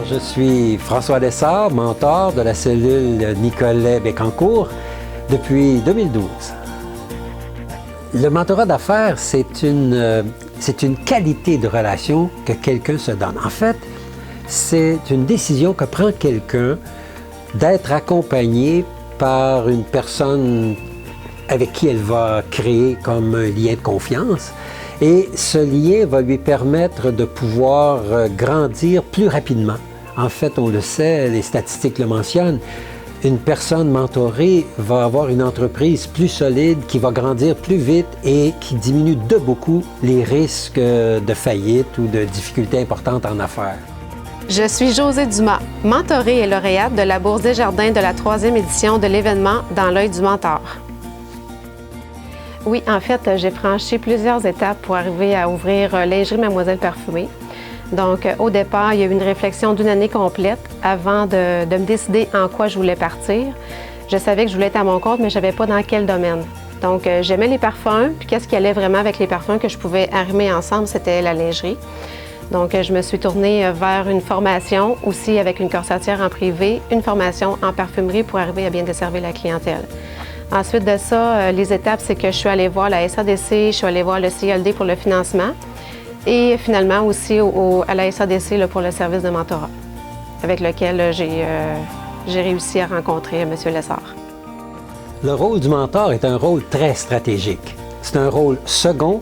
Je suis François Lessard, mentor de la cellule Nicolet Bécancour depuis 2012. Le mentorat d'affaires, c'est une qualité de relation que quelqu'un se donne. En fait, c'est une décision que prend quelqu'un d'être accompagné par une personne avec qui elle va créer comme un lien de confiance. Et ce lien va lui permettre de pouvoir grandir plus rapidement. En fait, on le sait, les statistiques le mentionnent, une personne mentorée va avoir une entreprise plus solide, qui va grandir plus vite et qui diminue de beaucoup les risques de faillite ou de difficultés importantes en affaires. Je suis Josée Dumas, mentorée et lauréate de la Bourse Desjardins de la 3e édition de l'événement Dans l'œil du mentor. Oui, en fait, j'ai franchi plusieurs étapes pour arriver à ouvrir Lingerie Mademoiselle Parfumée. Donc, au départ, il y a eu une réflexion d'une année complète avant de me décider en quoi je voulais partir. Je savais que je voulais être à mon compte, mais je ne savais pas dans quel domaine. Donc, j'aimais les parfums, puis qu'est-ce qui allait vraiment avec les parfums que je pouvais arrimer ensemble, c'était la lingerie. Donc, je me suis tournée vers une formation, aussi avec une corsetière en privé, une formation en parfumerie pour arriver à bien desservir la clientèle. Ensuite de ça, les étapes, c'est que je suis allée voir la SADC, je suis allée voir le CLD pour le financement et finalement aussi à la SADC pour le service de mentorat avec lequel j'ai réussi à rencontrer M. Lessard. Le rôle du mentor est un rôle très stratégique. C'est un rôle second,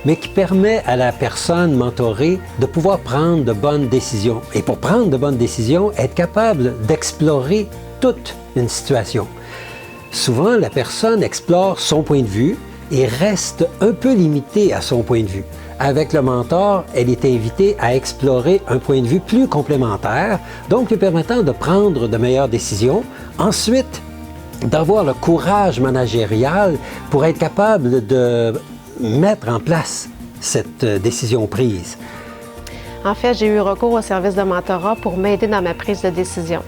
mais qui permet à la personne mentorée de pouvoir prendre de bonnes décisions. Et pour prendre de bonnes décisions, être capable d'explorer toute une situation. Souvent, la personne explore son point de vue et reste un peu limitée à son point de vue. Avec le mentor, elle est invitée à explorer un point de vue plus complémentaire, donc lui permettant de prendre de meilleures décisions. Ensuite, d'avoir le courage managérial pour être capable de mettre en place cette décision prise. En fait, j'ai eu recours au service de mentorat pour m'aider dans ma prise de décision.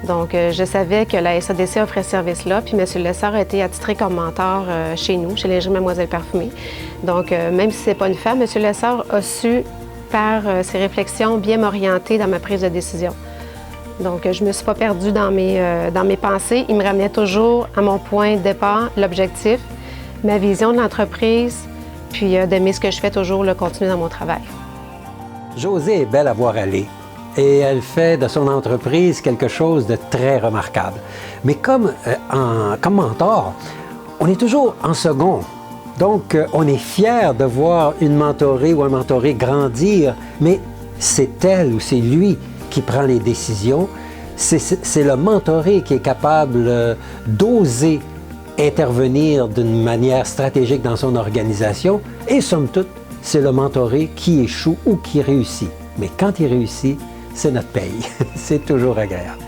Donc, je savais que la SADC offrait ce service-là, puis M. Lessard a été attitré comme mentor chez nous, chez Lingerie Mademoiselle Parfumée. Donc, même si ce n'est pas une femme, M. Lessard a su, par ses réflexions, bien m'orienter dans ma prise de décision. Donc, je ne me suis pas perdue dans mes pensées. Il me ramenait toujours à mon point de départ, l'objectif, ma vision de l'entreprise, puis d'aimer ce que je fais toujours, continuer dans mon travail. Josée est belle à voir aller. Et elle fait de son entreprise quelque chose de très remarquable. Mais comme mentor, on est toujours en second. Donc, on est fier de voir une mentorée ou un mentoré grandir, mais c'est elle ou c'est lui qui prend les décisions. C'est le mentoré qui est capable d'oser intervenir d'une manière stratégique dans son organisation. Et somme toute, c'est le mentoré qui échoue ou qui réussit. Mais quand il réussit, c'est notre paye. C'est toujours agréable.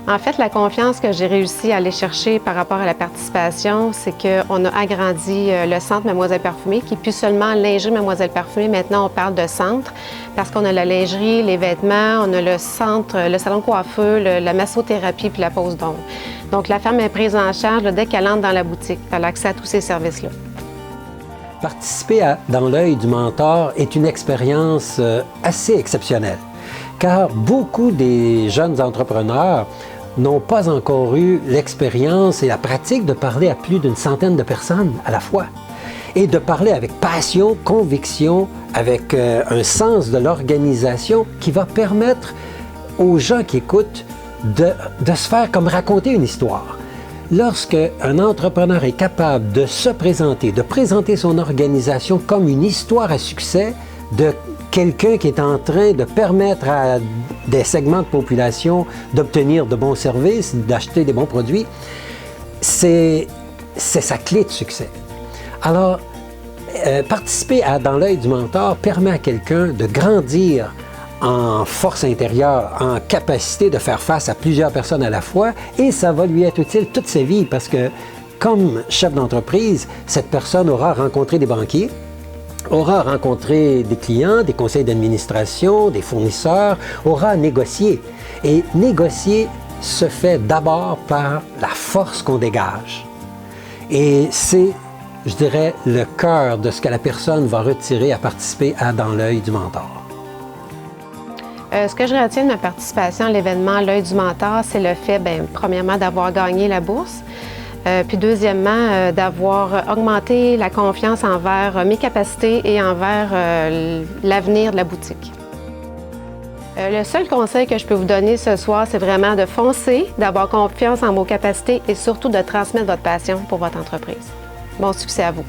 En fait, la confiance que j'ai réussi à aller chercher par rapport à la participation, c'est qu'on a agrandi le centre Mademoiselle Parfumée, qui n'est plus seulement lingerie Mademoiselle Parfumée. Maintenant, on parle de centre parce qu'on a la lingerie, les vêtements, on a le centre, le salon de coiffeur, la massothérapie puis la pose d'ongles. Donc, la femme est prise en charge dès qu'elle entre dans la boutique. Elle a accès à tous ces services-là. Participer Dans l'œil du mentor est une expérience assez exceptionnelle, car beaucoup des jeunes entrepreneurs n'ont pas encore eu l'expérience et la pratique de parler à plus d'une centaine de personnes à la fois, et de parler avec passion, conviction, avec un sens de l'organisation qui va permettre aux gens qui écoutent de se faire comme raconter une histoire. Lorsque un entrepreneur est capable de se présenter, de présenter son organisation comme une histoire à succès de quelqu'un qui est en train de permettre à des segments de population d'obtenir de bons services, d'acheter des bons produits, c'est sa clé de succès. Alors, participer Dans l'œil du mentor permet à quelqu'un de grandir en force intérieure, en capacité de faire face à plusieurs personnes à la fois, et ça va lui être utile toute sa vie parce que, comme chef d'entreprise, cette personne aura rencontré des banquiers, aura rencontré des clients, des conseils d'administration, des fournisseurs, aura négocié. Et négocier se fait d'abord par la force qu'on dégage. Et c'est, je dirais, le cœur de ce que la personne va retirer à participer Dans l'œil du mentor. Ce que je retiens de ma participation à l'événement L'œil du mentor, c'est le fait, premièrement, d'avoir gagné la bourse, puis deuxièmement, d'avoir augmenté la confiance envers mes capacités et envers l'avenir de la boutique. Le seul conseil que je peux vous donner ce soir, c'est vraiment de foncer, d'avoir confiance en vos capacités et surtout de transmettre votre passion pour votre entreprise. Bon succès à vous!